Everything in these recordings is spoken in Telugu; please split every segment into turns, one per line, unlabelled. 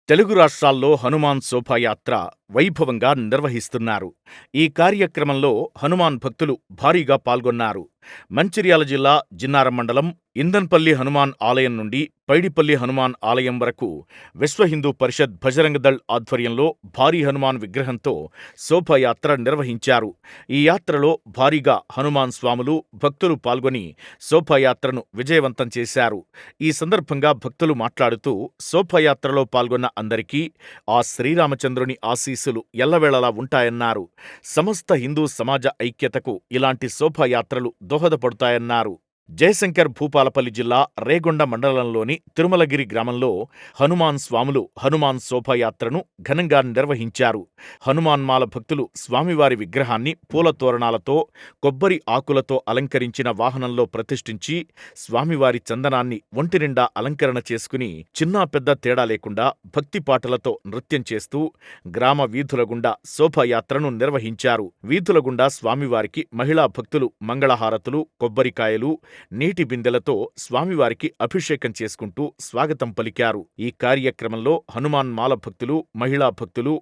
తెలుగు రాష్ట్రాల్లో హనుమాన్ శోభాయాత్ర వైభవంగా నిర్వహిస్తున్నారు. ఈ కార్యక్రమంలో హనుమాన్ భక్తులు భారీగా పాల్గొన్నారు. మంచిర్యాల జిల్లా జిన్నారం మండలం ఇందన్పల్లి హనుమాన్ ఆలయం నుండి పైడిపల్లి హనుమాన్ ఆలయం వరకు విశ్వ హిందూ పరిషత్ బజరంగ దళ్ ఆధ్వర్యంలో భారీ హనుమాన్ విగ్రహంతో శోభాయాత్ర నిర్వహించారు. ఈ యాత్రలో భారీగా హనుమాన్ స్వాములు, భక్తులు పాల్గొని శోభాయాత్రను విజయవంతం చేశారు. ఈ సందర్భంగా భక్తులు మాట్లాడుతూ శోభాయాత్రలో పాల్గొన్న అందరికీ ఆ శ్రీరామచంద్రుని ఆశీస్సులు ఎల్లవేళలా ఉంటాయన్నారు. సమస్త హిందూ సమాజ ఐక్యతకు ఇలాంటి శోభాయాత్రలు దోహదపడతాయన్నారు. జయశంకర్ భూపాలపల్లి జిల్లా రేగొండ మండలంలోని తిరుమలగిరి గ్రామంలో హనుమాన్ స్వాములు హనుమాన్ శోభాయాత్రను ఘనంగా నిర్వహించారు. హనుమాన్ మాల భక్తులు స్వామివారి విగ్రహాన్ని పూల తోరణాలతో, కొబ్బరి ఆకులతో అలంకరించిన వాహనంలో ప్రతిష్ఠించి స్వామివారి చందనాన్ని ఒంటినిండా అలంకరణ చేసుకుని చిన్నా పెద్ద తేడా లేకుండా భక్తి పాటలతో నృత్యం చేస్తూ గ్రామ వీధుల గుండా శోభాయాత్రను నిర్వహించారు. వీధుల గుండా స్వామివారికి మహిళా భక్తులు మంగళహారతులు, కొబ్బరికాయలు, నీటి బిందెలతో స్వామివారికి అభిషేకం చేసుకుంటూ స్వాగతం పలికారు. ఈ కార్యక్రమంలో హనుమాన్ మాల భక్తులు, మహిళా భక్తులు,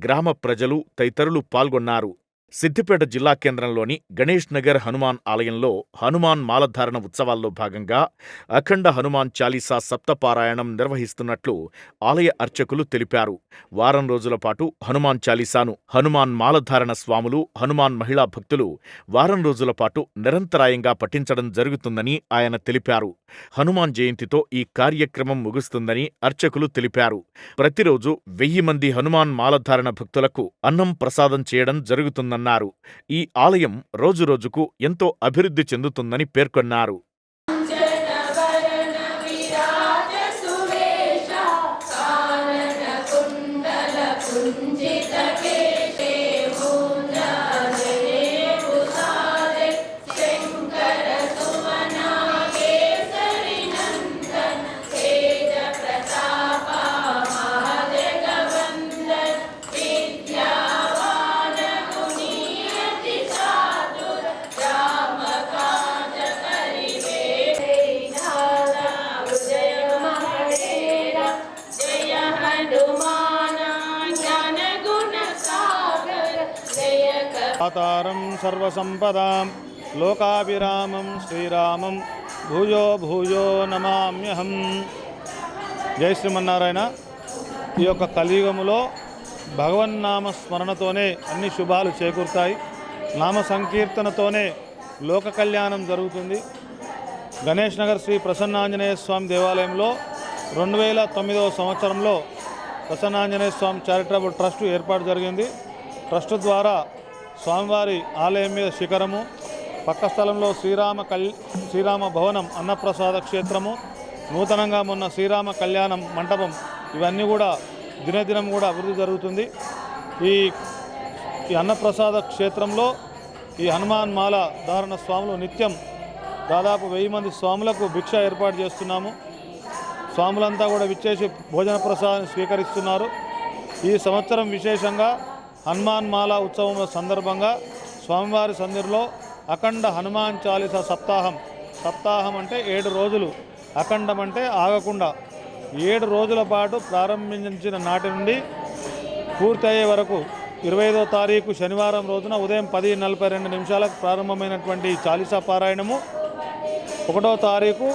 గ్రామ ప్రజలు తదితరులు పాల్గొన్నారు. సిద్దిపేట జిల్లా కేంద్రంలోని గణేష్ నగర్ హనుమాన్ ఆలయంలో హనుమాన్ మాలధారణ ఉత్సవాల్లో భాగంగా అఖండ హనుమాన్ చాలీసా సప్తపారాయణం నిర్వహిస్తున్నట్లు ఆలయ అర్చకులు తెలిపారు. వారం రోజుల పాటు హనుమాన్ చాలీసాను హనుమాన్ మాలధారణ స్వాములు, హనుమాన్ మహిళా భక్తులు వారం రోజుల పాటు నిరంతరాయంగా పఠించడం జరుగుతుందని ఆయన తెలిపారు. హనుమాన్ జయంతితో ఈ కార్యక్రమం ముగుస్తుందని అర్చకులు తెలిపారు. ప్రతిరోజు 1000 మంది హనుమాన్ మాలధారణ భక్తులకు అన్నం ప్రసాదం చేయడం జరుగుతుందన్నారు. ఈ ఆలయం రోజురోజుకు ఎంతో అభివృద్ధి చెందుతుందని పేర్కొన్నారు.
ఆతారం సర్వసంపదాం లోకాభిరామం శ్రీరామం భూయో భూయో నమామ్యహం. జై శ్రీమన్నారాయణ. ఈ యొక్క కలియుగములో భగవన్నామ స్మరణతోనే అన్ని శుభాలు చేకూరుతాయి. నామ సంకీర్తనతోనే లోక కళ్యాణం జరుగుతుంది. గణేష్ నగర్ శ్రీ ప్రసన్నాంజనేయ స్వామి దేవాలయంలో 2009వ సంవత్సరంలో ప్రసన్నాంజనేయ స్వామి చారిటబుల్ ట్రస్ట్ ఏర్పాటు జరిగింది. ట్రస్ట్ ద్వారా స్వామివారి ఆలయం మీద శిఖరము, పక్క స్థలంలో శ్రీరామ భవనం, అన్నప్రసాద క్షేత్రము, నూతనంగా మొన్న శ్రీరామ కళ్యాణం మంటపం, ఇవన్నీ కూడా దినదినం కూడా అభివృద్ధి జరుగుతుంది. ఈ అన్నప్రసాద క్షేత్రంలో ఈ హనుమాన్ మాల ధారణ స్వాములు నిత్యం దాదాపు 1000 మంది స్వాములకు భిక్ష ఏర్పాటు చేస్తున్నాము. స్వాములంతా కూడా విచ్చేసి భోజన ప్రసాదాన్ని స్వీకరిస్తున్నారు. ఈ సంవత్సరం విశేషంగా హనుమాన్ మాల ఉత్సవం సందర్భంగా స్వామివారి సన్నిధిలో అఖండ హనుమాన్ చాలీసా సప్తాహం అంటే 7 రోజులు, అఖండం అంటే ఆగకుండా 7 రోజుల పాటు ప్రారంభించిన నాటి నుండి పూర్తి అయ్యే వరకు 25వ తారీఖు శనివారం రోజున ఉదయం 10:42 ప్రారంభమైనటువంటి చాలీసా పారాయణము 1వ తారీఖు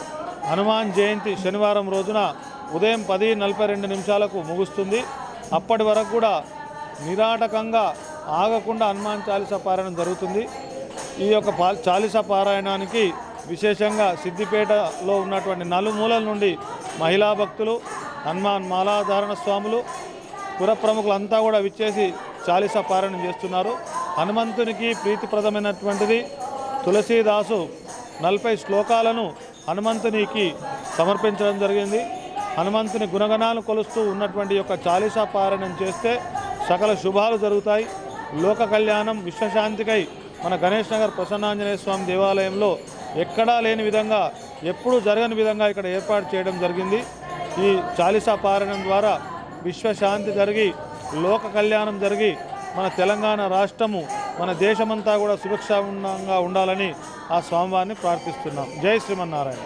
హనుమాన్ జయంతి శనివారం రోజున ఉదయం 10:42 ముగుస్తుంది. అప్పటి వరకు కూడా నిరాటకంగా ఆగకుండా హనుమాన్ చాలీసా పారాయణం జరుగుతుంది. ఈ యొక్క చాలీసా పారాయణానికి విశేషంగా సిద్దిపేటలో ఉన్నటువంటి నలుమూలల నుండి మహిళా భక్తులు, హనుమాన్ మాలాధారణ స్వాములు, పుర ప్రముఖులంతా కూడా విచ్చేసి చాలీసా పారాయణం చేస్తున్నారు. హనుమంతునికి ప్రీతిప్రదమైనటువంటిది తులసీదాసు 40 శ్లోకాలను హనుమంతునికి సమర్పించడం జరిగింది. హనుమంతుని గుణగణాలు కొలుస్తూ ఉన్నటువంటి యొక్క చాలీసా పారాయణం చేస్తే సకల శుభాలు జరుగుతాయి. లోక కళ్యాణం, విశ్వశాంతికై మన గణేష్ నగర్ ప్రసన్నాంజనేయ స్వామి దేవాలయంలో ఎక్కడా లేని విధంగా, ఎప్పుడూ జరగని విధంగా ఇక్కడ ఏర్పాటు చేయడం జరిగింది. ఈ చాలీసా పారాయణం ద్వారా విశ్వశాంతి జరిగి, లోక కళ్యాణం జరిగి, మన తెలంగాణ రాష్ట్రము, మన దేశమంతా కూడా సురక్షంగా ఉండాలని ఆ స్వామివారిని ప్రార్థిస్తున్నాం. జై శ్రీమన్నారాయణ.